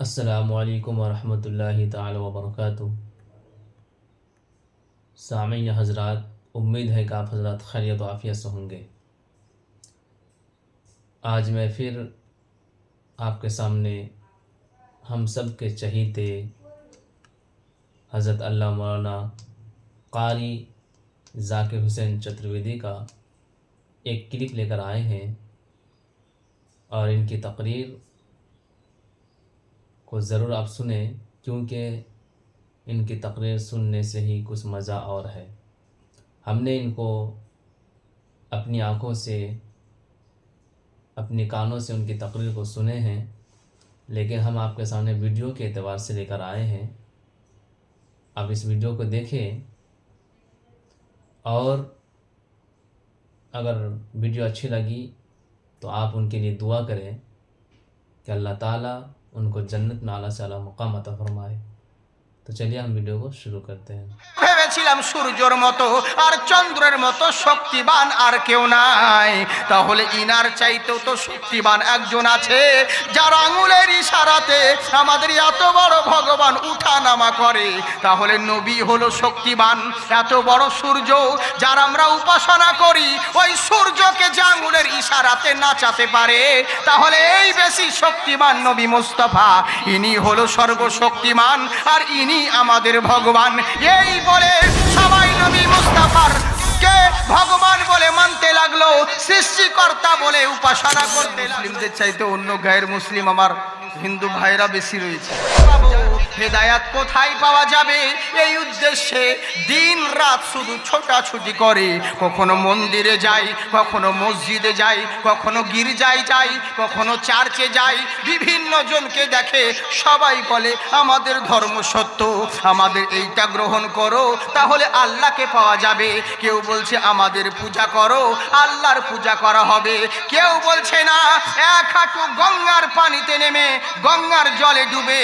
अस्सलामुअलैकुम वरहमतुल्लाहि ताला वबरकातुहू। सामीन हज़रात, उम्मीद है कि आप हज़रात खैरियत व आफ़ियत से होंगे। आज मैं फिर आपके सामने हम सब के चहीते हज़रत अल्लामा मौलाना क़ारी ज़ाकिर हुसैन चतुर्वेदी का एक क्लिप लेकर आए हैं और इनकी तकरीर को ज़रूर आप सुने, क्योंकि इनकी तकरीर सुनने से ही कुछ मज़ा और है। हमने इनको अपनी आँखों से, अपने कानों से उनकी तकरीर को सुने हैं, लेकिन हम आपके सामने वीडियो के एतबार से लेकर आए हैं। आप इस वीडियो को देखें और अगर वीडियो अच्छी लगी तो आप उनके लिए दुआ करें कि अल्लाह ताला उनको जन्नत में आला से आला मुकाम अता फरमाए। तो चलिए हम वीडियो को शुरू करते हैं। ভেবেছিলাম সূর্যের মতো আর চন্দ্রের মতো শক্তিবান আর কেউ নাই, তাহলে ইনার চাইতেও তো শক্তিবান একজন আছে, যার আঙুলের ইশারাতে আমাদের এত বড় ভগবান উঠানামা করে। তাহলে নবী হলো শক্তিবান। এত বড় সূর্য যার আমরা উপাসনা করি, ওই সূর্যকে যে আঙুলের ইশারাতে নাচাতে পারে, তাহলে এই বেশি শক্তিমান নবী মুস্তাফা। ইনি হলো সর্বশক্তিমান আর ইনি আমাদের ভগবান। এই বলে সবাই নবী মুস্তাফার কে ভগবান বলে মানতে লাগলো, সৃষ্টিকর্তা বলে উপাসনা করতে। মুসলিমদের চাইতে অন্য গায়ের মুসলিম আমার হিন্দু ভাইরা বেশি রয়েছে। হেদায়াত কোথায় পাওয়া যাবে, এই উদ্দেশ্যে দিন রাত শুধু ছোটাছুটি করে। কখনো মন্দিরে যাই, কখনো মসজিদে যাই, কখনো গির্জায় যাই, কখনো চার্চে যাই। বিভিন্ন জনকে দেখে, সবাই বলে আমাদের ধর্ম সত্য, আমাদের এইটা গ্রহণ করো তাহলে আল্লাহকে পাওয়া যাবে। কেউ বলছে আমাদের পূজা করো, আল্লাহর পূজা করা হবে। কেউ বলছে না, এক হাঁটু গঙ্গার পানিতে নেমে, গঙ্গার জলে ডুবে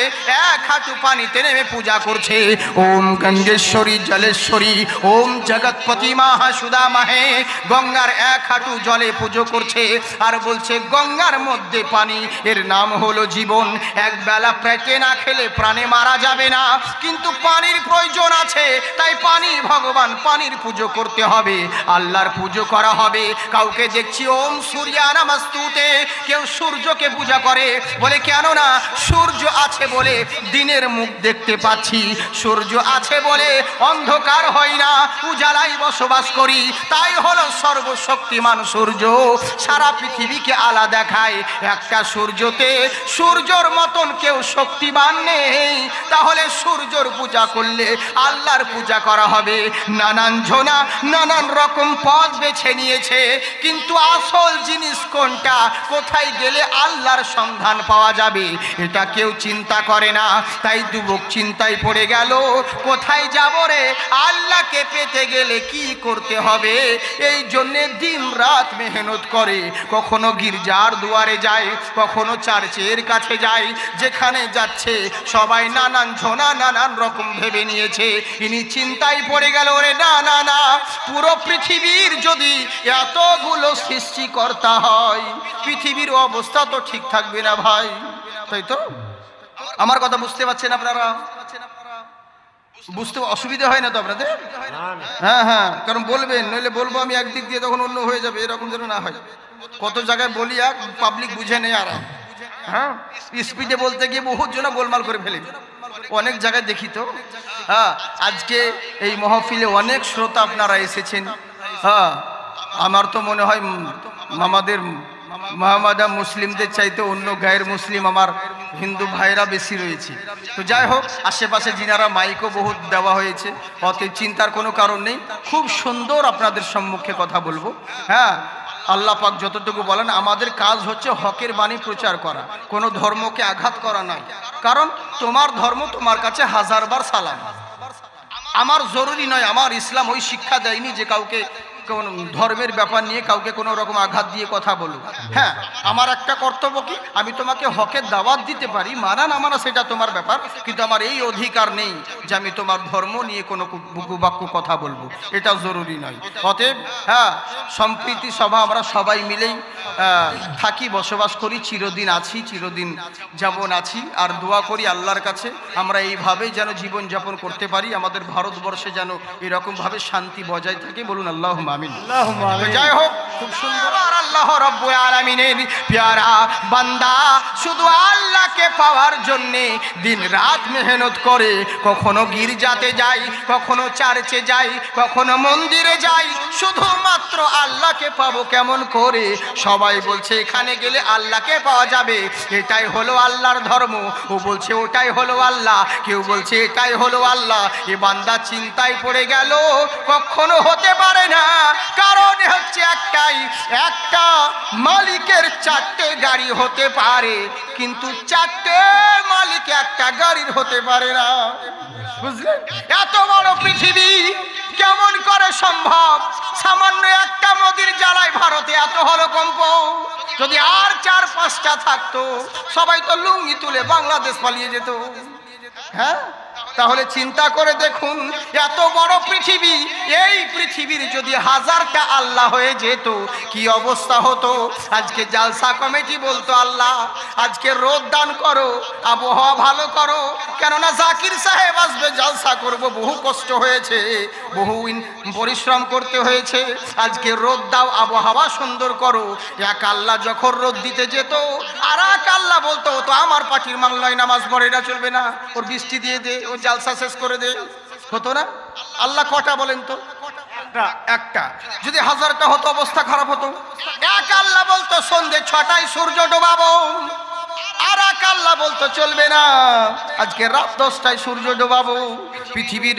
এক হাঁটু পানিতে নেমে পূজা করছে। ওম গঙ্গেশ্বরী জলেশ্বরী, ওম জগৎপতি মাহাসুদা মাহে। গঙ্গার এক হাঁটু জলে পুজো করছে আর বলছে গঙ্গার মধ্যে পানি, এর নাম হলো জীবন। এক বেলা পেটে না খেলে প্রাণে মারা যাবে না, কিন্তু পানির প্রয়োজন আছে, তাই পানি ভগবান, পানির পুজো করতে হবে, আল্লাহর পুজো করা হবে। কাউকে দেখছি ওম সূর্যা নমস্তুতে, কেউ সূর্যকে পূজা করে, বলে কেন না সূর্য আছে বলে দিনের মুখ দেখতে পাচ্ছি, সূর্য আছে বলে অন্ধকার হয় না, উজালাই বসবাস করি, তাই হলো সর্বশক্তিমান সূর্য। সারা পৃথিবীকে আলা দেখায়, একটা সূর্যতে সূর্যর মতন কেউ শক্তিবান নেই। তাহলে সূর্যর পূজা করলে আল্লাহর পূজা করা হবে। নানান জনা নানান রকম পথ বেছে নিয়েছে, কিন্তু আসল জিনিস কোনটা, কোথায় গেলে আল্লাহর সন্ধান পাওয়া যাবে, এটা কেউ চিন্তা করে না। তাই যুবক চিন্তায় পড়ে গেল, কোথায় যাব রে, আল্লাহকে পেতে গেলে কি করতে হবে। এই জন্যে দিন রাত মেহনত করে, কখনো গির্জার দুয়ারে যায়, কখনো চার্চের কাছে যায়। যেখানে যাচ্ছে সবাই নানান জনা নানান রকম ভেবে নিয়েছে। ইনি চিন্তায় পড়ে গেল, রে না না না, পুরো পৃথিবীর যদি এতগুলো সৃষ্টিকর্তা হয়, পৃথিবীর অবস্থা তো ঠিক থাকবে না ভাই, তাই তো? আমার কথা বুঝতে পারছেন আপনারা? বুঝতে অসুবিধা হয় না তো আপনাদের? হ্যাঁ হ্যাঁ, কারণ বলবেন, নইলে বলবো আমি একদিক দিয়ে, তখন অন্য হয়ে যাবে, এরকম যেন না হয়। কত জায়গায় বলি এক পাবলিক বুঝে নেই, আর হ্যাঁ স্পিডে বলতে গিয়ে বহুত জন গোলমাল করে ফেলে, অনেক জায়গায় দেখি তো। হ্যাঁ, আজকে এই মহফিলে অনেক শ্রোতা আপনারা এসেছেন। হ্যাঁ, আমার তো মনে হয় আমাদের মোহাম্মদা মুসলিমদের চাইতে অন্য গায়ের মুসলিম আমার হিন্দু ভাইরা বেশি রয়েছে। তো যাই হোক, আশেপাশে যিনারা মাইকও বহুত দেওয়া হয়েছে, অতএব চিন্তার কোনো কারণ নেই। খুব সুন্দর আপনাদের সম্মুখে কথা বলবো। হ্যাঁ, আল্লাহ পাক যতটুকু বলেন, আমাদের কাজ হচ্ছে হকের বাণী প্রচার করা, কোনো ধর্মকে আঘাত করা নাই। কারণ তোমার ধর্ম তোমার কাছে হাজারবার সালাম। আমার জরুরি নয়, আমার ইসলাম ওই শিক্ষা দেয়নি যে কাউকে কোন ধর্মের ব্যাপার নিয়ে কাউকে কোনো রকম আঘাত দিয়ে কথা বলবো। হ্যাঁ, আমার একটা কর্তব্য কি, আমি তোমাকে হকের দাওয়াত দিতে পারি, মানা না মানা সেটা তোমার ব্যাপার, কিন্তু আমার এই অধিকার নেই যে আমি তোমার ধর্ম নিয়ে কোনো বাক্য কথা বলবো, এটা জরুরি নয়। অতএব হ্যাঁ, সম্প্রীতি সভা আমরা সবাই মিলেই থাকি, বসবাস করি, চিরদিন আছি, চিরদিন যেমন আছি। আর দোয়া করি আল্লাহর কাছে আমরা এইভাবেই যেন জীবনযাপন করতে পারি, আমাদের ভারতবর্ষে যেন এরকমভাবে শান্তি বজায় থাকে। বলুন আল্লাহুম্মা আমিন। তো যাই হোক, খুব সুন্দর। আর আল্লাহ রব্বুল আলামিনের প্যারা বান্দা শুধু আল্লাহকে পাওয়ার জন্যে দিন রাত মেহনত করে, কখনো গির্জাতে যাই, কখনো চার্চে যাই, কখনো মন্দিরে যাই, শুধুমাত্র আল্লাহকে পাবো কেমন করে। সবাই বলছে এখানে গেলে আল্লাহকে পাওয়া যাবে, এটাই হলো আল্লাহর ধর্ম। ও বলছে ওটাই হলো আল্লাহ, কেউ বলছে এটাই হলো আল্লাহ। এ বান্দা চিন্তায় পড়ে গেল, কখনো হতে পারে না। কারণ হচ্ছে একটাই, একটা মালিকের চারটে গাড়ি হতে পারে, কিন্তু চারটে মালিক একটা গাড়ির হতে পারে না। বুঝলেন? এত বড় পৃথিবী কেমন করে সম্ভব? সামান্য একটা মোদির জ্বালায় ভারতে এত হলকম্প। যদি আর 4-5টা থাকতো, সবাই তো লুঙ্গি তুলে বাংলাদেশ পালিয়ে যেত। হ্যাঁ, তাহলে চিন্তা করে দেখুন, এত বড় পৃথিবী, এই পৃথিবীর যদি 1000টা আল্লাহ হয়ে যেত কি অবস্থা হতো। আজকে জালসা কমিটি বলতো আল্লাহ আজকে রোদ দান করো, আবহাওয়া ভালো করো, কেননা জাকির সাহেব আসবে, জালসা করব, বহু কষ্ট হয়েছে, বহু পরিশ্রম করতে হয়েছে, আজকে রোদ দাও, আবহাওয়া সুন্দর করো। এক আল্লাহ যখন রোদ দিতে যেত, আর এক আল্লাহ বলতো তো আমার পাটির মাংলায় নামাজ পড়ে, এটা চলবে না, ওর বৃষ্টি দিয়ে দে, ও জালসা শেষ করে দে। হতো না? আল্লাহ কটা বলেন তো? একটা। যদি 1000টা হতো অবস্থা খারাপ হতো। এক আল্লাহ বলতো সন্ধ্যে 6টায় সূর্য ডোবাবো, আর এক আল্লাহ বলতো চলবে না, আজকে রাত 10টায় সূর্য ডোবাবো। পৃথিবীর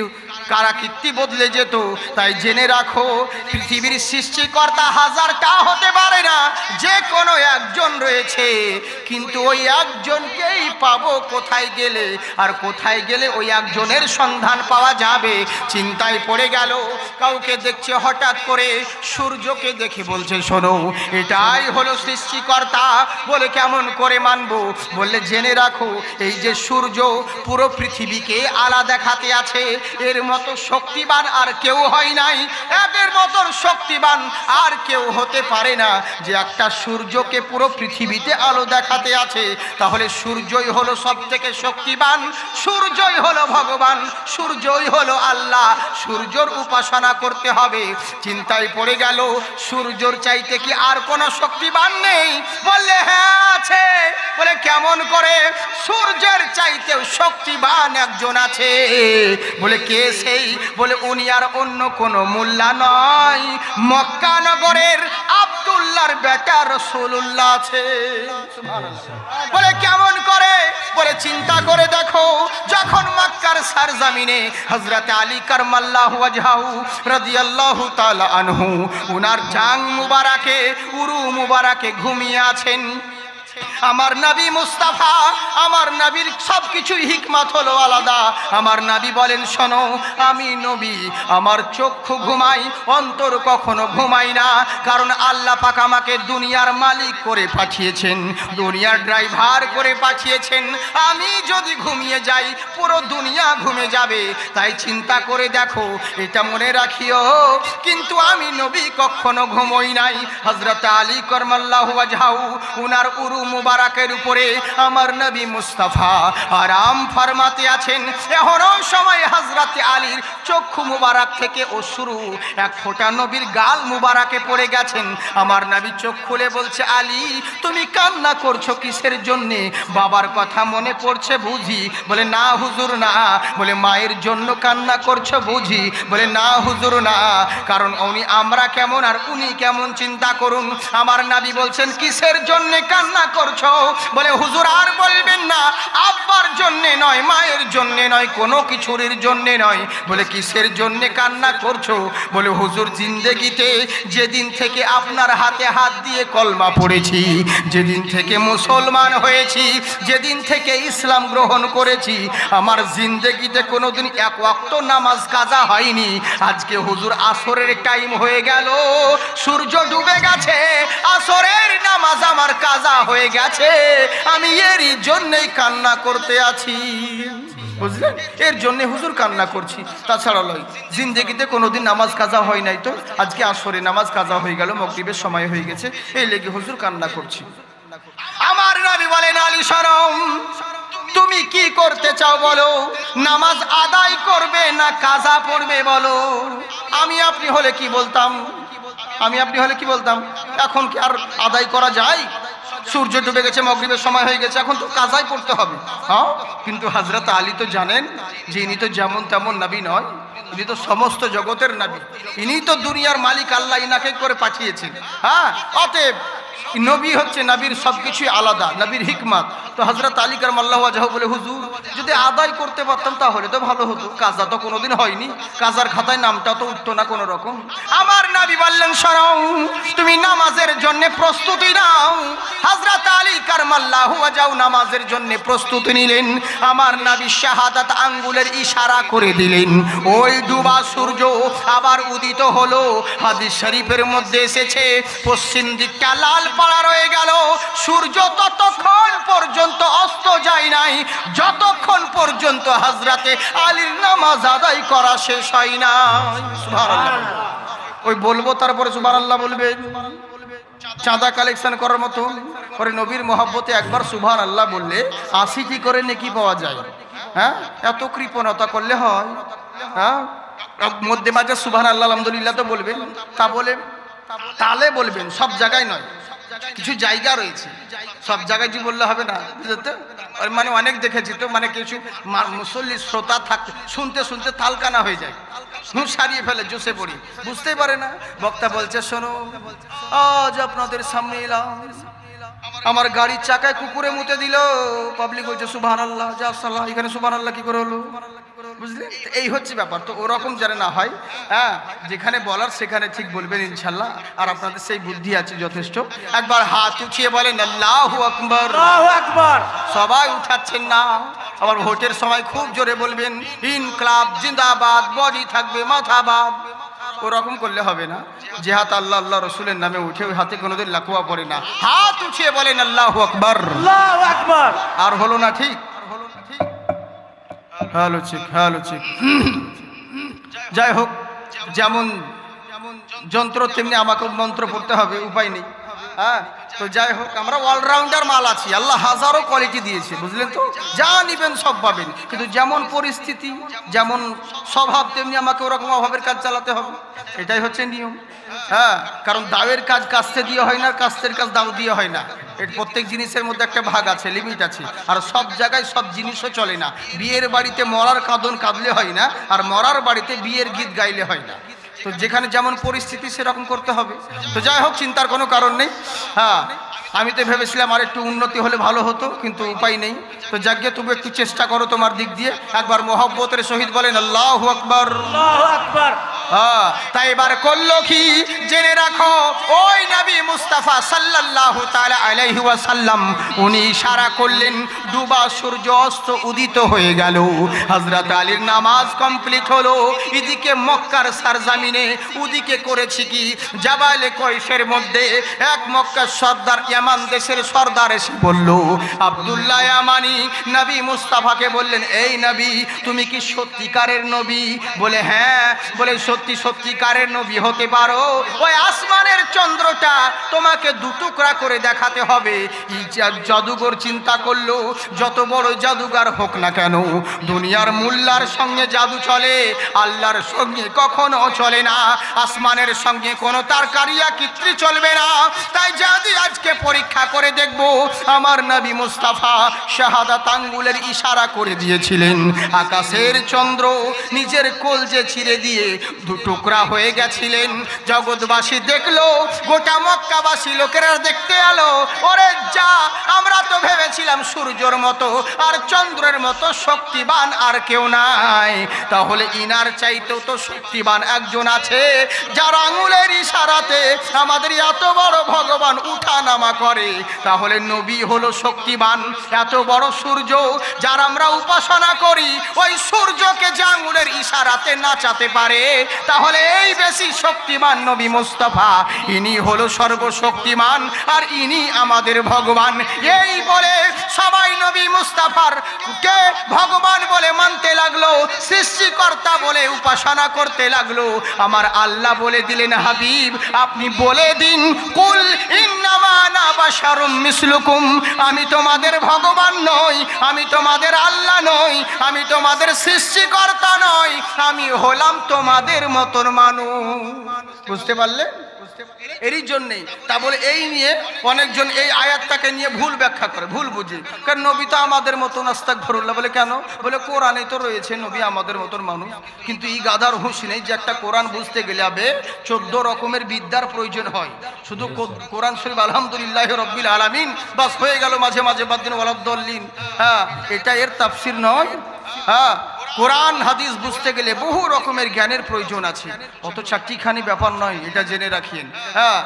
কারাকীর্তি বদলে যেত। তাই জেনে রাখো, পৃথিবীর সৃষ্টিকর্তা 1000টা হতে পারে না, যে কোনো একজন রয়েছে, কিন্তু ওই একজনকেই পাবো কোথায় গেলে, আর কোথায় গেলে ওই একজনের সন্ধান পাওয়া যাবে। চিন্তায় পড়ে গেল, কাউকে দেখছে হঠাৎ করে, সূর্যকে দেখে বলছে শোনো এটাই হলো সৃষ্টিকর্তা। বলে কেমন করে মানবো? বললে জেনে রাখো, এই যে সূর্য পুরো পৃথিবীকে আলা দেখাতে আছে, এর মতো শক্তিবান আর কেউ হয় নাই, এদের মতন শক্তিবান আর কেউ হতে পারে না, যে একটা সূর্যকে পুরো পৃথিবীতে আলো দেখাতে আছে। তাহলে সূর্যই হলো সব থেকে শক্তিবান, সূর্যই হলো ভগবান, সূর্যই হলো আল্লাহ, সূর্যর উপাসনা করতে হবে। চিন্তায় পড়ে গেল, সূর্যর চাইতে কি আর কোনো শক্তিবান নেই? বললে হ্যাঁ আছে। বলে কেমন করে? সূর্যের চাইতেও শক্তিবান একজন আছে। বলে কে সেই? বলে উনি আর অন্য কোনো মোল্লা নয়, মক্কা নগরের আব্দুল্লাহর বেটা রাসূলুল্লাহ আছে। বলে কেমন করে? বলে চিন্তা করে দেখো, যখন মক্কার সরজমিনে হযরত আলী কারমাল্লাহু ওয়াজহাহু রাদিয়াল্লাহু তাআলা আনহু উনার জাং মুবারাকে, উরু মুবারাকে ঘুমিয়ে আছেন, আমার নবী মুস্তাফা, আমার নবীর সব কিছুই হিকমত হলো আলাদা। আমার নবী বলেন শোনো, আমি নবী, আমার চক্ষু ঘুমাই, অন্তর কখনো ঘুমাই না, কারণ আল্লাহ পাক আমাকে দুনিয়ার মালিক করে পাঠিয়েছেন, দুনিয়ার ড্রাইভার করে পাঠিয়েছেন। আমি যদি ঘুমিয়ে যাই পুরো দুনিয়া ঘুমে যাবে। তাই চিন্তা করে দেখো, এটা মনে রাখিও, কিন্তু আমি নবী কখনো ঘুমোই নাই। হযরত আলী কারমাল্লাহু ওয়াজহাহু উনার উরু মুবারকের উপরে আমার নবী মুস্তাফা আরাম ফরমাতে আছেন। এখনো সময় হযরত আলীর চক্ষু মুবারক থেকে অশ্রু এক ফোঁটা নবীর গাল মুবারকে পড়ে গেছেন। আমার নবী চোখ খুলে বলছে, আলী তুমি কান্না করছো কিসের জন্যে? বাবার কথা মনে পড়ছে বুঝি? বলে না হুজুর না। বলে মায়ের জন্য কান্না করছো বুঝি? বলে না হুজুর না, কারণ উনি আমরা কেমন আর উনি কেমন চিন্তা করুন। আমার নবী বলছেন কিসের জন্যে কান্না করছো? বলে হুজুর আর বলবেন না, আব্বার জন্যে নয়, নয়, মায়ের জন্যে নয়, কোনো কিছুরির জন্যে নয়। বলে কিসের জন্যে কান্না করছো? বলে হুজুর জিন্দেগিতে যেদিন থেকে আপনার হাতে হাত দিয়ে কলমা পড়েছি, যেদিন থেকে মুসলমান হয়েছি, যেদিন থেকে ইসলাম গ্রহণ করেছি, আমার জিন্দেগিতে কোনোদিন এক ওয়াক্ত নামাজ কাজা হয়নি। আজকে হুজুর আসরের টাইম হয়ে গেল, সূর্য ডুবে গেছে, আসরের নামাজ আমার কাজা হয়ে গেছে, আমি এরই জন্যই কান্না করতে আছি। বুঝলেন? এর জন্য হুজুর কান্না করছি, তাছাড়া লয়। জিন্দেগিতে কোনোদিন নামাজ কাজা হয় নাই, তো আজকে আসরে নামাজ কাজা হয়ে গেল, মাগরিবের সময় হয়ে গেছে, এই লেগে হুজুর কান্না করছি। আমার নবী বলেন, আলী শরম, তুমি কি করতে চাও বলো? নামাজ আদায় করবে না কাজা পড়বে বলো? আমি আপনি হলে কি বলতাম? এখন কি আর আদায় করা যায়? সূর্য ডুবে গেছে, মাগরিবের সময় হয়ে গেছে, এখন তো কাজাই পড়তে হবে। হ্যাঁ, কিন্তু হযরত আলী তো জানেন যে ইনি তো যেমন তেমন নবী নয়, ইনি তো সমস্ত জগতের নবী, ইনি তো দুনিয়ার মালিক, আল্লাহ ইনাকে করে পাঠিয়েছেন। হ্যাঁ, অতএব নবী হচ্ছে, নবীর সবকিছুই আলাদা, নবীর হিকমত। তো হযরত আলী কারামাল্লাহু ওয়াজহু বলে, হুজুর যদি আদায় করতে পারতাম তাহলে তো ভালো হতো, কাজা তো কোনোদিন হয়নি, কাজার খাতায় নামটা তো উঠতো না কোনো রকম। আমার নবী বললেন, শোনো, তুমি নামাজের জন্য প্রস্তুতি নাও। হযরত আলী কারামাল্লাহু ওয়াজহু নামাজের জন্য প্রস্তুতি নিলেন। আমার নবী শাহাদাত আঙ্গুলের ইশারা করে দিলেন, ওই ডুবা সূর্য আবার উদিত হলো। হাদিস শরীফের মধ্যে এসেছে, পশ্চিম দিকটা লাল পাড়া রয়ে গেল, সূর্য ততক্ষণ পর্যন্ত অস্ত যায় নাই যতক্ষণ পর্যন্ত হযরতে আলীর নামাজ আদায় করা শেষ হয় না। সুবহানাল্লাহ। ওই বলবো তারপরে সুবহানাল্লাহ বলবেন, চাঁদা কালেকশন করার মতো। পরে নবীর মহব্বতে একবার সুবহানাল্লাহ বললে 80টি করে নেকি পাওয়া যায়। হ্যাঁ, এত কৃপণতা করলে হয়? হ্যাঁ, মধ্যে মাঝে সুবহানাল্লাহ আলহামদুলিল্লাহ তো বলবেন, তা বলে তালে বলবেন, সব জায়গায় নয়, কিছু জায়গা রয়েছে, সব জায়গায় যে বললে হবে না। মানে অনেক দেখেছি তো, মানে কিছু মুসল্লি শ্রোতা থাকতে শুনতে শুনতে তালকানা হয়ে যায়, সারিয়ে ফেলে, জোসে পড়ি, বুঝতেই পারে না। বক্তা বলছে, শোনো, আজ আপনাদের সামনে এলাম, আমার গাড়ির চাকায় কুকুরে মুতে দিল, পাবলিক বলছে সুবহানাল্লাহ, যা সাল্লাহ, এখানে সুবহানাল্লাহ কি করে হলো? বুঝলেন? এই হচ্ছে ব্যাপার। তো ওরকম যারা না হয়, হ্যাঁ, যেখানে বলার সেখানে ঠিক বলবেন ইনশাল্লাহ। আর আপনাদের সেই বুদ্ধি আছে যথেষ্ট। একবার হাত উঠিয়ে বলেন আল্লাহু আকবার। আল্লাহু আকবার। সবাই উঠাচ্ছেন না, আবার ভোটের সময় খুব জোরে বলবেন ইনকলাব জিন্দাবাদ, বডি থাকবে মাথাবাদ। ওরকম করলে হবে না। যে হাত আল্লাহ আল্লাহ রসুলের নামে উঠে, ওই হাতে কোনোদিন লাকুয়া পড়ে না। হাত উঠিয়ে বলেন আল্লাহু আকবার। আল্লাহু আকবার। আর হলো না, ঠিক? হ্যালো চিক, হ্যালো চিক। যাই হোক, যেমন যন্ত্র তেমনি আমাকে মন্ত্র পড়তে হবে, উপায় নেই। হ্যাঁ, তো যাই হোক, আমরা অলরাউন্ডার মাল আছি, আল্লাহ হাজারো কোয়ালিটি দিয়েছে, বুঝলেন তো? যা নিবেন সব পাবেন, কিন্তু যেমন পরিস্থিতি, যেমন স্বভাব, তেমনি আমাকে ওরকম অভাবের কাজ চালাতে হবে, এটাই হচ্ছে নিয়ম। হ্যাঁ, কারণ দাওয়ের কাজ কাস্তে দিয়ে হয় না, কাস্তের কাজ দাও দিয়ে হয় না। এর প্রত্যেক জিনিসের মধ্যে একটা ভাগ আছে, লিমিট আছে। আর সব জায়গায় সব জিনিসও চলে না। বিয়ের বাড়িতে মরার কাঁদন কাঁদলে হয় না, আর মরার বাড়িতে বিয়ের গীত গাইলে হয় না। তো যেখানে যেমন পরিস্থিতি সেরকম করতে হবে। তো যাই হোক, চিন্তার কোনো কারণ নেই। হ্যাঁ, আমি তো ভেবেছিলাম আর একটু উন্নতি হলে ভালো হতো, কিন্তু উপায় নেই। তো যাকে তবু একটু চেষ্টা করো তোমার দিক দিয়ে। একবার মহব্বতের সহিত বলেন আল্লাহু আকবার। আল্লাহু আকবার। হ্যাঁ, তাই এবার করলো কি জেনে রাখো, ওই নবী মুস্তাফা সাল্লাল্লাহু তাআলা আলাইহি ওয়াসাল্লাম উনি ইশারা করলেন, ডুবা সূর্য অস্ত উদিত হয়ে গেল, হযরত আলীর নামাজ কমপ্লিট হলো। এদিকে মক্কার সরজমিনে ওদিকে করেছি কি, জাবালে কয়সের মধ্যে এক মক্কার সর্দার, ইয়ামান দেশের সর্দার এসে বলল, আব্দুল্লাহ ইয়ামানি নবী মুস্তাফাকে বললেন, এই নবী তুমি কি সত্যিকারের নবী? বলে হ্যাঁ। বলে সত্যিকারের নবী হতে পারো? ওই আসমানের চন্দ্রটা তোমাকে দুটুকরা করে দেখাতে হবে। জাদুঘর চিন্তা করলো, যত বড় জাদুঘর হোক না কেন, দুনিয়ার মোল্লার সঙ্গে জাদু চলে, আল্লাহর সঙ্গে কখনো চলে না। আসমানের সঙ্গে কোনো তারকারিয়া কিত্রি চলবে না। তাই যদি আজকে পরীক্ষা করে দেখব। আমার নবী মুস্তাফা শাহাদাত আঙ্গুলের ইশারা করে দিয়েছিলেন। আকাশের চন্দ্র নিজের কলজে ছিঁড়ে দিয়ে দু টুকরা হয়ে গেছিলেন। জগৎবাসী দেখলো, গোটা মক্কাবাসী লোকেরা দেখতে এলো। ওরে যা, আমরা তো ভেবেছিলাম সূর্যের মতো আর চন্দ্রের মতো শক্তিবান আর কেউ নাই, তাহলে ইনার চাইতেও তো শক্তিবান একজন আছে, যার আঙুলের ইশারাতে আমাদের এত বড় ভগবান উঠা নামা করে। তাহলে নবী হলো শক্তিবান। এত বড় সূর্য যার আমরা উপাসনা করি, ওই সূর্যকে যে আঙুলের ইশারাতে নাচাতে পারে, তাহলে এই বেশি শক্তিমান নবী মুস্তাফা, ইনি হলো সর্বশক্তিমান আর ইনি আমাদের ভগবান। এই বলে সবাই নবী মুস্তাফার কে ভগবান বলে মানতে লাগলো, সৃষ্টিকর্তা বলে উপাসনা করতে লাগলো। আমার আল্লাহ বলে দিলেন, হাবিব আপনি বলে দিন, কুল ইন্নামা আনা বাশারুম মিসলুকুম, আমি তোমাদের ভগবান নই, আমি তোমাদের আল্লাহ নই, আমি তোমাদের সৃষ্টিকর্তা নই, আমি হলাম তোমাদের মতন মানুষ। বুঝতে পারলে? এরই জন্যেই তা বলে এই নিয়ে অনেকজন এই আয়াতটাকে নিয়ে ভুল ব্যাখ্যা করে, ভুল বুঝে। কারণ নবী তো আমাদের মতন, আস্তাগফিরুল্লাহ। বলে কেন? বলে কোরআনে তো রয়েছে নবী আমাদের মতন মানুষ। কিন্তু এই গাধার হুঁশ নেই যে একটা কোরআন বুঝতে গেলে আবে 14 রকমের বিদ্যার প্রয়োজন হয়। শুধু কোরআন শরীফ আলহামদুলিল্লাহ রাব্বিল আলামিন বাস হয়ে গেল, মাঝে মাঝে বাদ্দিন ওয়ালাদ্দাল্লিন, হ্যাঁ এটা এর তাফসীর নয়। হ্যাঁ, কোরআন হাদিস বুঝতে গেলে বহু রকমের জ্ঞানের প্রয়োজন আছে, অত চাকরিখানি ব্যাপার নয়, এটা জেনে রাখিয়েন। হ্যাঁ,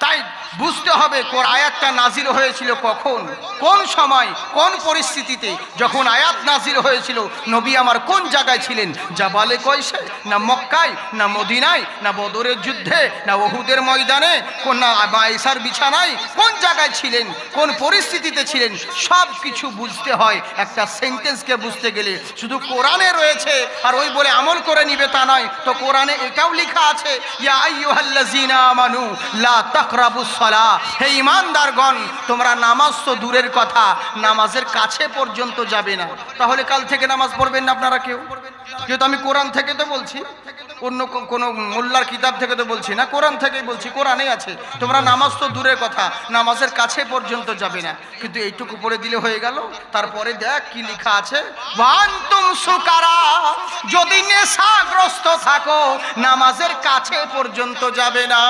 তাই বুঝতে হবে আয়াতটা নাজিল হয়েছিল কখন, কোন সময়, কোন পরিস্থিতিতে। যখন আয়াত নাজিল হয়েছিল নবী আমার কোন জায়গায় ছিলেন? জাবালে কয়সে, না মক্কায়, না মদিনায়, না বদরের যুদ্ধে, না ওহুদের ময়দানে, কোন না আয়েশার বিছানায়, কোন জায়গায় ছিলেন, কোন পরিস্থিতিতে ছিলেন, সব কিছু বুঝতে হয়। একটা সেন্টেন্সকে বুঝতে গেলে শুধু কোরআনে রয়েছে আর ওই বলে আমল করে নিবে তা নয়। তো কোরআনে এটাও লেখা আছে, ইয়া আইয়ুহাল্লাযীনা আমানু লা তাকরাবুস সালাহ, হে ঈমানদারগণ তোমরা নামাজ তো দূরের কথা, নামাজের কাছে পর্যন্ত যাবে না। তাহলে কাল থেকে নামাজ পড়বেন না আপনারা কেউ? যেহেতু আমি কোরআন থেকে তো বলছি, অন্য কোনো মোল্লার কিতাব থেকে তো বলছি না, কোরআন থেকেই বলছি। কোরআনেই আছে তোমরা নামাজ তো দূরের কথা, নামাজের কাছে পর্যন্ত যাবে না। কিন্তু এইটুকু পড়ে দিলে হয়ে গেল। তারপরে দেখ কি লেখা আছে, ওয়ান্তুম সুকারা, যদি নেশাগ্রস্ত থাকো নামাজের কাছে পর্যন্ত যাবে না।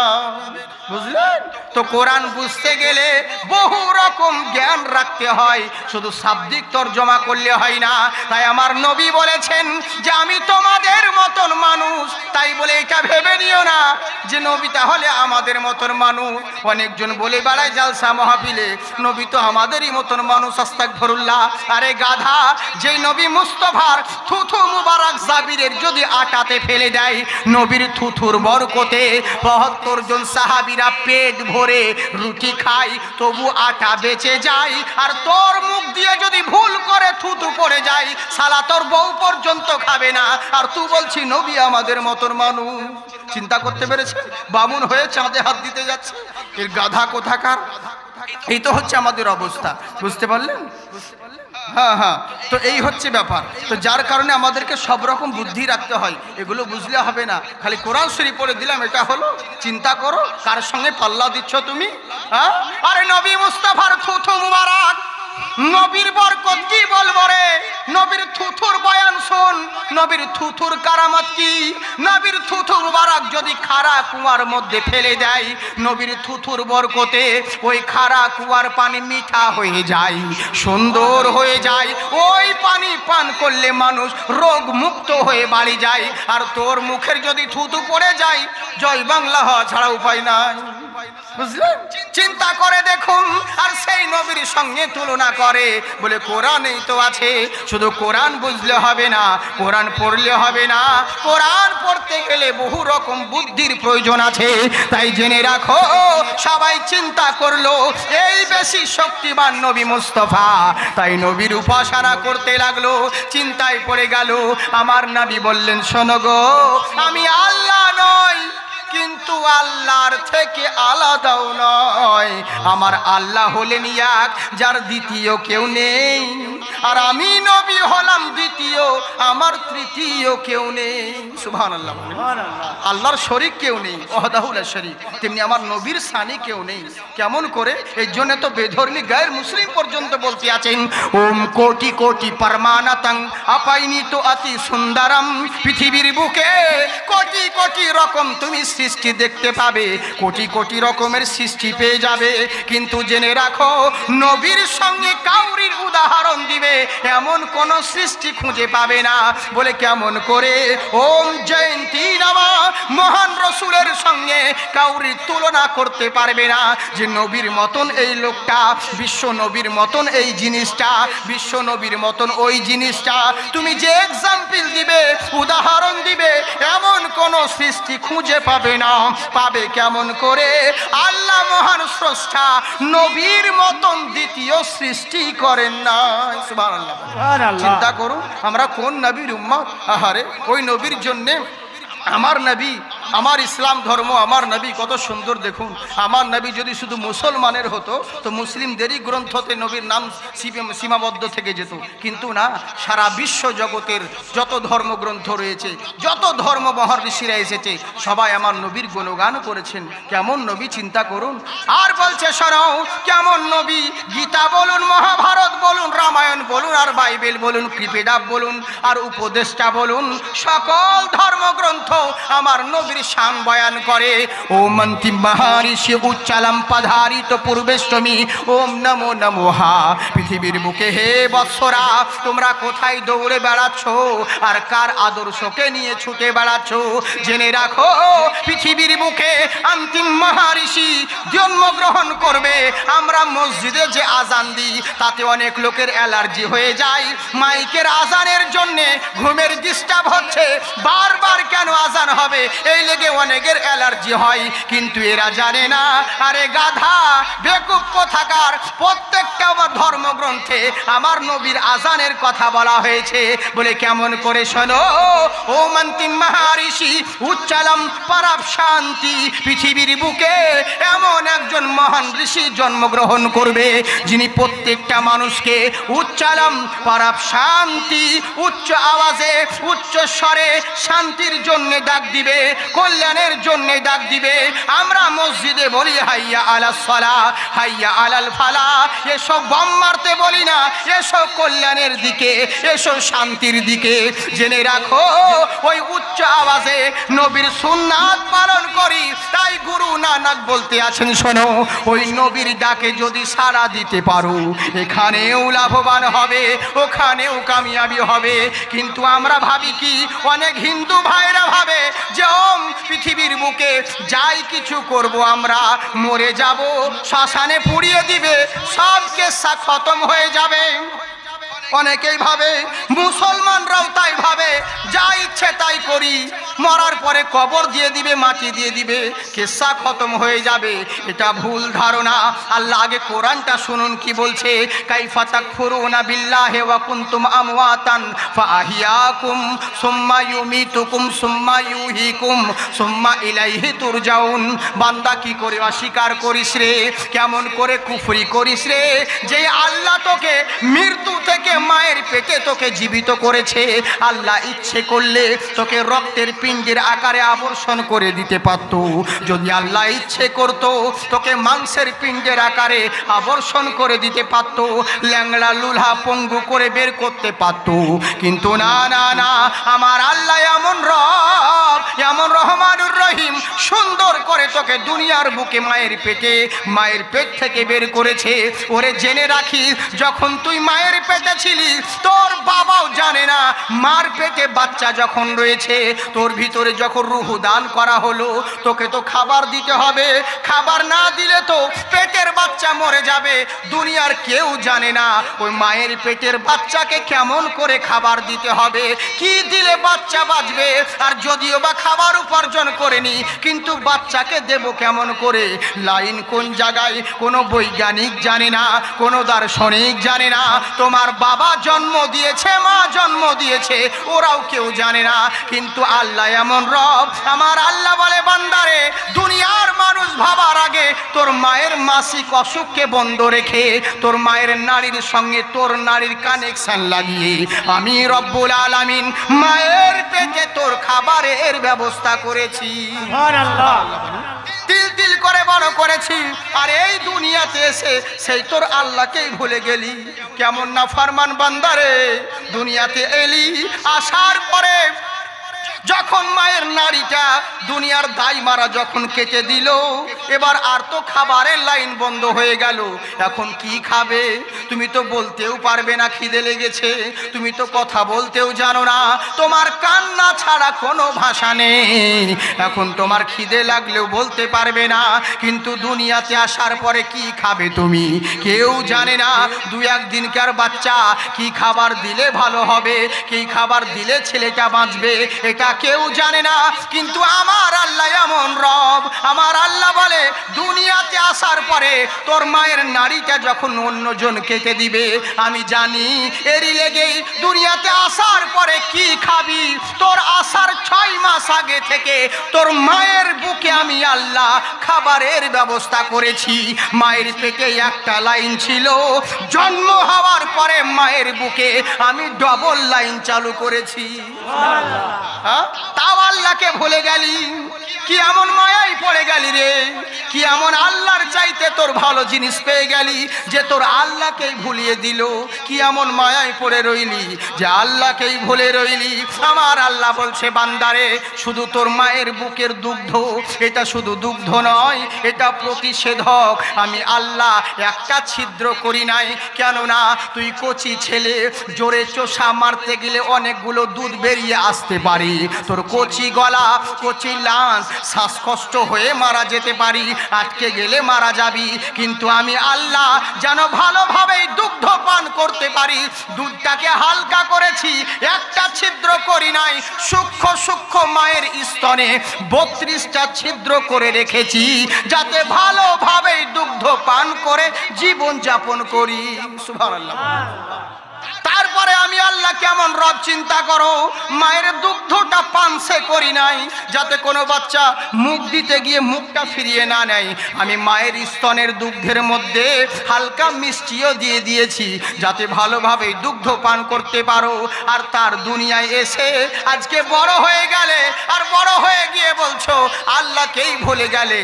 বুঝলেন? তো কোরআন বুঝতে গেলে বহু রকম জ্ঞান রাখতে হয়, শুধু শাব্দিক তর্জমা করলে হয় না। তাই আমার নবী বলেছেন যে আমি তোমাদের মতন মানুষ, তাই বলে এটা ভেবে নিও না যে নবী তাহলে আমাদের মতন মানুষ। অনেকজন বলে বেড়ায় জালসা মাহফিলে, নবী তো আমাদেরই মতন মানুষ, আস্তাগফিরুল্লাহ। আরে গাধা, যেই নবী মুস্তাফার থুথু মুবারক জাবিরের যদি আটাতে ফেলে দেয়, নবীর থুথুর বরকতে 72 জন সাহাবীরা পেট ভরে রুটি খায়, তবু আটা বেঁচে যায়। আর তোর মুখ দিয়ে যদি ভুল করে থুথু পড়ে যায়, শালা তোর বউ পর্যন্ত খাবে না, আর তুই বলছি নবী আমাদের মতন মানুষ। চিন্তা করতে পেরেছে? বামুন হয়ে চাঁদে হাত দিতে যাচ্ছে, এর গাধা কোথাকার। এই তো হচ্ছে আমাদের অবস্থা। বুঝতে পারলেন? হ্যাঁ হ্যাঁ, তো এই হচ্ছে ব্যাপার। তো যার কারণে আমাদেরকে সব রকম বুদ্ধি রাখতে হয়, এগুলো বুঝলে হবে না। খালি কোরআন শরীফ পড়ে দিলাম এটা হলো? চিন্তা করো, কার সঙ্গে পাল্লা দিচ্ছ তুমি? হ্যাঁ, আরে নবী মুস্তাফার থুথু মুবারক, নবীর বরকত কি বলবো রে। নবীর থুথুর বয়ান শোন, নবীর থুথুর কারামত কি। নবীর থুথু মুবারক যদি খাড়া কুয়ার মধ্যে ফেলে দেয়, নবীর থুথুর বরকতে ওই খাড়া কুয়ার পানি মিঠা হয়ে যায়, সুন্দর হয়ে যায়। ওই পানি পান করলে মানুষ রোগ মুক্ত হয়ে বাড়ি যায়। আর তোর মুখের যদি থুথু পড়ে যায়, জয় বাংলা হওয়া ছাড়া উপায় নাই। বুঝলেন? চিন্তা করে দেখুন। আর সেই নবীর সঙ্গে তুলনা করে, বলে কোরআনেই তো আছে। শুধু কোরআন বুঝলে হবে না, কোরআন পড়লে হবে না, কোরআন পড়তে গেলে বহু রকম বুদ্ধির প্রয়োজন আছে। তাই জেনে রাখো, সবাই চিন্তা করলো এই বেশি শক্তিমান নবী মুস্তাফা, তাই নবীর উপাসনা করতে লাগলো। চিন্তায় পড়ে গেল। আমার নবী বললেন, শোনো গো, আমি আল্লাহ নই, কিন্তু আল্লাহর থেকে আলাদাও নয়। আমার আল্লাহ হলেন এক, যার দ্বিতীয় কেউ নেই, আর আমি নবী হলাম দ্বিতীয়, আমার তৃতীয় কেউ নেই। সুবহানাল্লাহ। আল্লাহর শরীক কেউ নেই, ওয়াহদাহু লা শরীক, তেমনি আমার নবীর সানি কেউ নেই। কেমন করে? এই জন্য তো বেধর্মী গায়ের মুসলিম পর্যন্ত বলতে আছেন, ওম কোটি কোটি পরমানাতং আপাইনি তো অতি সুন্দরম। পৃথিবীর বুকে কোটি কোটি রকম তুমি সৃষ্টি দেখতে পাবে, কোটি কোটি রকমের সৃষ্টি পেয়ে যাবে, কিন্তু জেনে রাখো নবীর সঙ্গে কাউরির উদাহরণ দিবে এমন কোন সৃষ্টি খুঁজে পাবে না। বলে কেমন করে? ওম জয়ন্তী নামা মহান রসুলের সঙ্গে কাউরির তুলনা করতে পারবে না, যে নবীর মতন এই লোকটা, বিশ্ব নবীর মতন এই জিনিসটা, বিশ্ব নবীর মতন ওই জিনিসটা, তুমি যে এক্সাম্পল দিবে, উদাহরণ দিবে, এমন কোন সৃষ্টি খুঁজে পাবে না। পাবে কেমন করে? আল্লাহ মহান স্রষ্টা নবীর মতন দ্বিতীয় সৃষ্টি করেন না। সুবহানাল্লাহ। চিন্তা করুন আমরা কোন নবীর উম্মত। আহারে, ওই নবীর জন্যে আমার নবী, আমার ইসলাম ধর্ম, আমার নবী কত সুন্দর। দেখুন, আমার নবী যদি শুধু মুসলমানের হতো তো মুসলিমদেরই গ্রন্থতে নবীর নাম সীমাবদ্ধ থেকে যেত, কিন্তু না, সারা বিশ্ব জগতের যত ধর্মগ্রন্থ রয়েছে, যত ধর্ম মহান ঋষিরা এসেছে, সবাই আমার নবীর গুণগান করেছেন। কেমন নবী চিন্তা করুন। আর বলছে শোনাও, কেমন নবী? গীতা বলুন, মহাভারত বলুন, রামায়ণ বলুন, আর বাইবেল বলুন, কৃপেডাব বলুন, আর উপদেষ্টা বলুন, সকল ধর্মগ্রন্থ আমার নবীর শান বয়ান করে। ওম অন্তিম মহারিষি উচ্চালম পধারিত পূর্বেষ্টমী, ওম নমো নমোহা। পৃথিবীর বুকে হে বৎসরা, তোমরা কোথায় দৌড়ে বেড়াচ্ছ আর কার আদর্শকে নিয়ে ছুটে বেড়াচ্ছ? জেনে রাখো পৃথিবীর বুকে অন্তিম মহারিষি জন্মগ্রহণ করবে। আমরা মসজিদে যে আজান দিই তাতে অনেক লোকের অ্যালার্জি হয়ে যায়। মাইকের আজানের জন্যে ঘুমের ডিস্টার্ব হচ্ছে, বারবার কেন আজান হবে এই লেগে অনেকের অ্যালার্জি হয়, কিন্তু এরা জানে না। আরে গাধা, বেকুব কোথাকার, প্রত্যেকটা ধর্মগ্রন্থে আমার নবীর আজানের কথা বলা হয়েছে। বলে কেমন করে? শোনো, ওম অন্তিম মহারিষি উচ্চালম পরাব শান্তি। পৃথিবীর বুকে এমন একজন মহান ঋষি জন্মগ্রহণ করবে যিনি প্রত্যেকটা মানুষকে উচ্চালম পরাব শান্তি, উচ্চ আওয়াজে, উচ্চ স্বরে শান্তির জন্য ডাক দিবে, কল্যাণের জন্য ডাক দিবে। আমরা মসজিদে বলি হাইয়া আলাস সালাহ, হাইয়া আলাল ফালাহ। এসব বম মারতে বলি না, এসো কল্যাণের দিকে, এসো শান্তির দিকে। জেনে রাখো ওই উচ্চ আওয়াজে নবীর সুন্নাত পালন করি। তাই গুরু নানক বলতে আছেন, শোনো, ওই নবীর ডাকে যদি সাড়া দিতে পারো, এখানেও লাভবান হবে, ওখানেও কামিয়াবি হবে। কিন্তু আমরা ভাবি কি, অনেক হিন্দু ভাইরা ভাবে যে ওম পৃথিবীর বুকে যাই কিছু করব আমরা, মরে যাব, শ্মশানে পুড়িয়ে দিবে, সব কেসা খতম হয়ে যাবে। অনেকেই ভাবে, মুসলমানরাও তাই ভাবে, যা ইচ্ছে তাই করি, মরার পরে কবর দিয়ে দিবে, মাটি দিয়ে দিবে, কেসা খতম হয়ে যাবে। এটা ভুল ধারণা। আল্লাহ আগে কোরআনটা শুনুন কি বলছে। কাইফা তাকফুরুনা বিল্লাহি ওয়া কুনতুম আমওয়াতান ফাআহিয়াকুম সুম্মা ইউমিতুকুম সুম্মা ইউহীকুম সুম্মা ইলাইহি তুরজাউন। বান্দা কি করে অস্বীকার করিস রে, কেমন করে কুফরি করিস রে, যে আল্লাহ তোকে মৃত্যু থেকে মায়ের পেটে তোকে জীবিত করেছে। আল্লাহ ইচ্ছে করলে তোকে রক্তের পিণ্ডের আকারে আবর্ষণ করে দিতে পারত। যদি আল্লাহ ইচ্ছে করত তোকে মাংসের পিণ্ডের আকারে আবর্ষণ করে দিতে পারত, ল্যাংড়া লুলহা পঙ্গু করে বের করতে পারত। কিন্তু না না না, আমার আল্লাহ এমন রব, এমন রহমানুর রহিম, সুন্দর করে তোকে দুনিয়ার বুকে মায়ের পেট থেকে বের করেছে। ওরে জেনে রাখিস, যখন তুই মায়ের পেটে ছিলি তোর বাবাও জানে না মার পেটে বাচ্চা যখন রয়েছে, তোর ভিতরে যখন রূহ দান করা হলো, তোকে তো খাবার দিতে হবে। খাবার না দিলে তো পেটের বাচ্চা মরে যাবে। দুনিয়ার কেউ জানে না ওই মায়ের পেটের বাচ্চাকে কেমন করে খাবার দিতে হবে, কি দিলে বাচ্চা বাঁচবে। আর যদিও বা খাবার উপার্জন করেনি, কিন্তু বাচ্চাকে দেব কেমন করে, লাইন কোন জায়গায় কোনো বৈজ্ঞানিক জানে না, কোনো দার্শনিক জানে না। তোমার বাবা জন্ম দিয়েছে, মা জন্ম জন্ম দিয়েছে ওরাও কেউ জানে না। কিন্তু আল্লাহ এমন রব, আমার আল্লাহ বলে বান্দারে দুনিয়ার মানুষ ভাবার আগে তোর মায়ের মাসিক অসুখকে বন্ধ রেখে তোর মায়ের নারীর সঙ্গে তোর নারীর কানেকশন লাগিয়ে আমি রব্বুল আলামিন মায়ের পেটে তোর খাবারের ব্যবস্থা করেছি। সুবহানাল্লাহ। তিল তিল করে বড় করেছি। আর এই দুনিয়াতে এসে সেই তোর আল্লাহকেই ভুলে গেলি। কেমন না ফরমান বান্দারে, দুনিয়াতে এলি, আসার পরে যখন মায়ের নাড়িটা দুনিয়ার দাই মারা যখন কেটে দিল, এবার আর তো খাবারের লাইন বন্ধ হয়ে গেল। এখন কি খাবে? তুমি তো বলতেও পারবে না খিদে লেগেছে, তুমি তো কথা বলতেও জানো না, তোমার কান্না ছাড়া কোনো ভাষা নেই। এখন তোমার খিদে লাগলেও বলতে পারবে না। কিন্তু দুনিয়াতে আসার পরে কি খাবে তুমি কেউ জানে না। দু একদিনকার বাচ্চা কি খাবার দিলে ভালো হবে, কি খাবার দিলে ছেলেটা বাঁচবে, এটা কেউ জানে না। কিন্তু আমার আল্লাহ এমন রব, আমার আল্লাহ বলে দুনিয়াতে আসার পরে তোর মায়ের নাড়িটা যখন অন্যজন কেটে দিবে, আমি জানি এরই লেগেই দুনিয়াতে আসার পরে কি খাবি তোর আসার 6 মাস আগে থেকে তোর মায়ের বুকে আমি আল্লাহ খাবারের ব্যবস্থা করেছি। মায়ের পেটে একটা লাইন ছিল, জন্ম হওয়ার পরে মায়ের বুকে আমি ডবল লাইন চালু করেছি। হ্যাঁ, তাও আল্লাহকে ভুলে গেলি। কি এমন মায়াই পড়ে গেলি রে, কি এমন আল্লাহর চাইতে তোর ভালো জিনিস পেয়ে গেলি যে তোর আল্লাহকেই ভুলিয়ে দিল। কি এমন মায়াই পড়ে রইলি যে আল্লাহকেই ভুলে রইলি। আমার আল্লাহ বলছে বান্দারে, শুধু তোর মায়ের বুকের দুগ্ধ, এটা শুধু দুগ্ধ নয়, এটা প্রতিষেধক। আমি আল্লাহ একটা ছিদ্র করি নাই, কেননা তুই কচি ছেলে, জোরে চোষা মারতে গেলে অনেকগুলো দুধ বেরিয়ে আসতে পারে। তোর কচি গলা, কচি লাঞ্চ, শ্বাসকষ্ট হয়ে মারা যেতে পারি, আটকে গেলে মারা যাবি। কিন্তু আমি আল্লাহ যেন ভালোভাবে দুগ্ধ পান করতে পারি, দুধটাকে হালকা করেছি, একটা ছিদ্র করি নাই। সূক্ষ্ম সূক্ষ্ম মায়ের স্তনে 32টা ছিদ্র করে রেখেছি, যাতে ভালোভাবে দুগ্ধ পান করে জীবন যাপন করি। সুবহানাল্লাহ। তারপরে আমি আল্লাহ কেমন রব চিন্তা করো, মায়ের দুগ্ধটা পানসে করি নাই যাতে কোনো বাচ্চা মুখ দিতে গিয়ে মুখটা ফিরিয়ে না নেয়। আমি মায়ের স্তনের দুগ্ধের মধ্যে হালকা মিষ্টিও দিয়ে দিয়েছি, যাতে ভালোভাবে দুগ্ধ পান করতে পারো। আর তার দুনিয়ায় এসে আজকে বড় হয়ে গেলে, আর বড় হয়ে গিয়ে বলছো আল্লাহকেই ভুলে গেলে,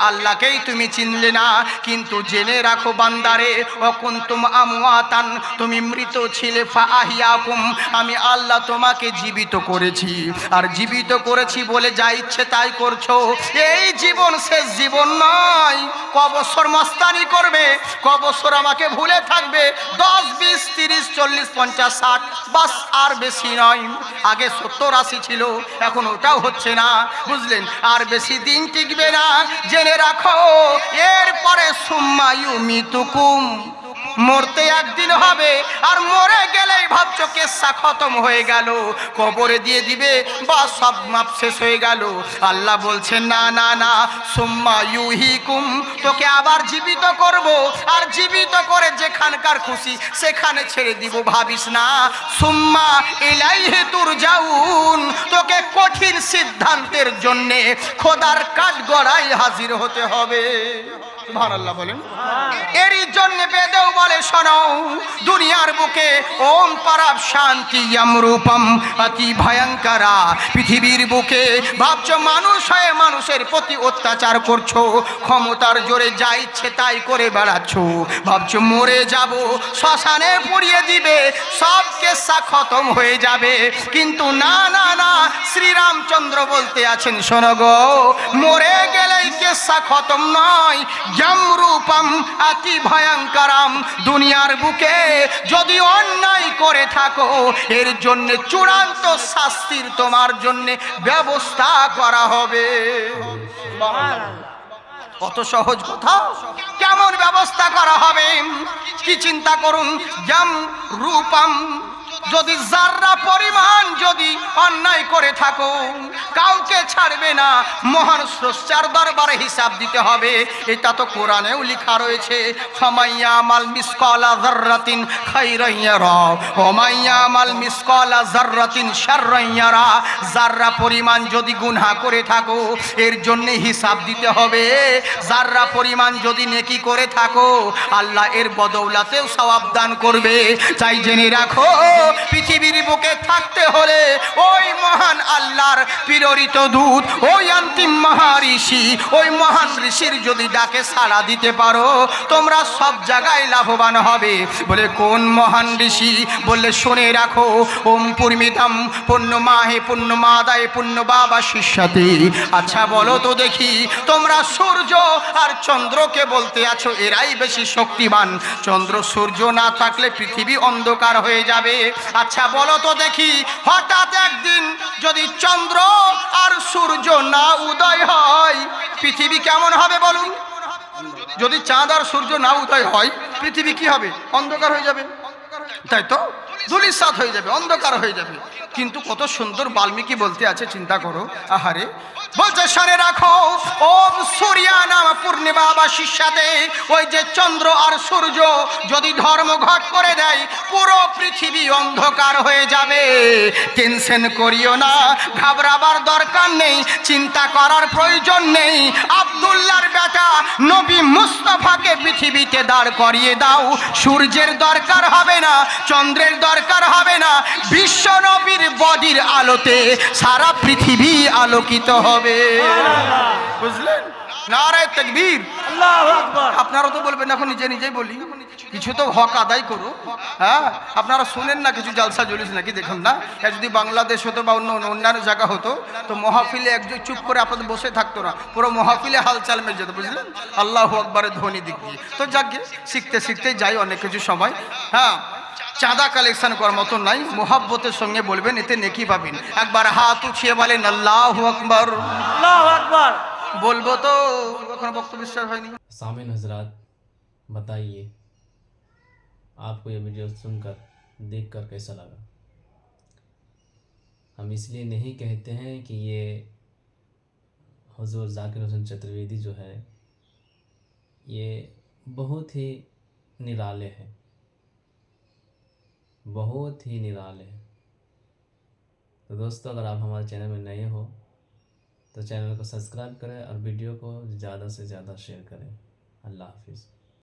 আল্লাহকেই তুমি চিনলে না। কিন্তু জেনে রাখো বান্দারে, অকুন্তুম আমওয়াতান, তুমি মৃত ছিলে, ফাআহিয়াকুম, আমি আল্লাহ তোমাকে জীবিত করেছি। আর জীবিত করেছি বলে যা ইচ্ছে তাই করছো। এই জীবন শেষ জীবন নয়। ক বছর মস্তানি করবে, ক বছর আমাকে ভুলে থাকবে, 10, 20, 30, 40, 50, 60, বাস, আর বেশি নয়। আগে 70, 80 ছিল, এখন ওটাও হচ্ছে না, বুঝলেন? আর বেশি দিন টিকবে না। জেনে রাখো এরপরে সুম্মা ইউমিতুকুম, মরতে একদিন হবে, আর মরে গেলেই ভাবছো কেসা খতম হয়ে গেল, কবরে দিয়ে দিবে বা সব মাপ শেষ হয়ে গেল। আল্লাহ বলছেন না না না, সুম্মা ইউহিকুম, তোকে আবার জীবিত করব, আর জীবিত করে যেখানকার খুশি সেখানে ছেড়ে দিব, ভাবিস না। সুম্মা ইলাইহি তুরজাউন, তোকে কঠিন সিদ্ধান্তের জন্যে খোদার কাঠগড়ায় হাজির হতে হবে। সুবহানাল্লাহ বলেন। এরই জন্য বেদেও বলে শোনো, দুনিয়ার বুকে ওম পারাব শান্তি রূপম অতি ভয়ঙ্করা। পৃথিবীর বুকে ভাবছো মানুষ হয়ে মানুষের প্রতি অত্যাচার করছো, ক্ষমতার জোরে যা ইচ্ছে তাই করে বেড়াচ্ছো, ভাবছো মরে যাব, শ্মশানে পুড়িয়ে দিবে, সব কেসা খতম হয়ে যাবে। কিন্তু না না না, শ্রীরামচন্দ্র বলতে আছেন শোনো গো, মরে গেলেই কেসা খতম নয়, রূপম অতি ভয়ঙ্করম। দুনিয়ার বুকে যদি অন্যায় করে থাকো, এর জন্য চূড়ান্ত শাস্তির তোমার জন্য ব্যবস্থা করা হবে। কত সহজ কথা, কেমন ব্যবস্থা করা হবে কি চিন্তা করুন। রূপম, যদি যাররা পরিমাণ যদি অন্যায় করে থাকো কাউকে ছাড়বে না, মহান স্রষ্টার দরবারে হিসাব দিতে হবে। এটা তো কোরআনেও লেখা রয়েছে, ফামাইয়ামাল মিসকালা যাররাতিন খাইরান ইয়ারা ওয়া মাইয়ামাল মিসকালা যাররাতিন শাররান ইয়ারা। যাররা পরিমাণ যদি গুনাহ করে থাকো এর জন্য হিসাব দিতে হবে। যাররা পরিমাণ যদি নেকি করে থাকো আল্লাহ এর বদৌলতেও সওয়াব দান করবে। তাই জেনে রাখো, পৃথিবীর বুকে থাকতে হলে ওই মহান আল্লাহর প্রেরিত দূত, ওই অন্তিম মহারিষি, ওই মহান ঋষির যদি ডাকে সাড়া দিতে পারো তোমরা সব জায়গায় লাভবান হবে। বলে কোন মহান ঋষি? বললে শুনে রাখো, ওম পূর্মিতম পুণ্যমাহে পুণ্যমাদায় পুণ্য বাবা শিষ্যাতে। আচ্ছা বলো তো দেখি, তোমরা সূর্য আর চন্দ্রকে বলতে আছো এরাই বেশি শক্তিমান। চন্দ্র সূর্য না থাকলে পৃথিবী অন্ধকার হয়ে যাবে। আচ্ছা বলো তো দেখি, হঠাৎ একদিন যদি চন্দ্র আর সূর্য না উদয় হয় পৃথিবী কেমন হবে বলুন? যদি চাঁদ আর সূর্য না উদয় হয় পৃথিবী কি হবে? অন্ধকার হয়ে যাবে, তাই তো? ধূলিসাৎ হয়ে যাবে, অন্ধকার হয়ে যাবে। কিন্তু কত সুন্দর বাল্মীকি বলতে আছে, চিন্তা করো। আহারে বলছে শুনে রাখো, ওম সূর্যানাম পূর্ণিমা বা শিষ্যাতে, ওই যে চন্দ্র আর সূর্য যদি ধর্মঘট করে দেয় পুরো পৃথিবী অন্ধকার হয়ে যাবে। টেনশন করিও না, ঘাবড়াবার দরকার নেই, চিন্তা করার প্রয়োজন নেই। আব্দুল্লাহর বেটা নবী মুস্তাফাকে পৃথিবীতে দাঁড় করিয়ে দাও, সূর্যের দরকার হবে না, চন্দ্রের দরকার হবে না, বিশ্ব নবীর বডির আলোতে সারা পৃথিবী আলোকিত হবে। বুঝলেন? নারায়ে তাকবীর, আল্লাহু আকবার। আপনারা তো বলবেন এখন নিজে নিজেই বলি, কিছু তো হক আদায় করো। হ্যাঁ, আপনারা শোনেন না কিছু জালসা জলিস নাকি? দেখুন না, যদি বাংলাদেশ হতো বা অন্যান্য জায়গা হতো তো মহাফিলে একজন চুপ করে আপনাদের বসে থাকতো না, পুরো মহাফিলে হালচাল মেরে যেত। বুঝলেন? আল্লাহু আকবারের ধ্বনি দিক দিয়ে তো যাকে শিখতে শিখতে যাই অনেক কিছু সময়। হ্যাঁ, চাঁদা কালেকশন করার মতো নাই, মোহাব্বতের সঙ্গে বলবেন, এতে নেকি পাবেন। একবার হাত উঠিয়ে বলেন আল্লাহু আকবার। আল্লাহু আকবার। বলবো তো এখনো বক্তব্য শেষ হয়নি। सामिन हजरात, बताइए आपको ये वीडियो सुनकर देखकर कैसा लगा? हम इसलिए नहीं कहते हैं कि ये हुजूर जाकिर हुसैन चतुर्वेदी जो है ये बहुत ही निराले हैं, बहुत ही निराले हैं। तो दोस्तों, अगर आप हमारे चैनल में नए हो तो चैनल को सब्सक्राइब करें और वीडियो को ज़्यादा से ज़्यादा शेयर करें। अल्लाह हाफिज़।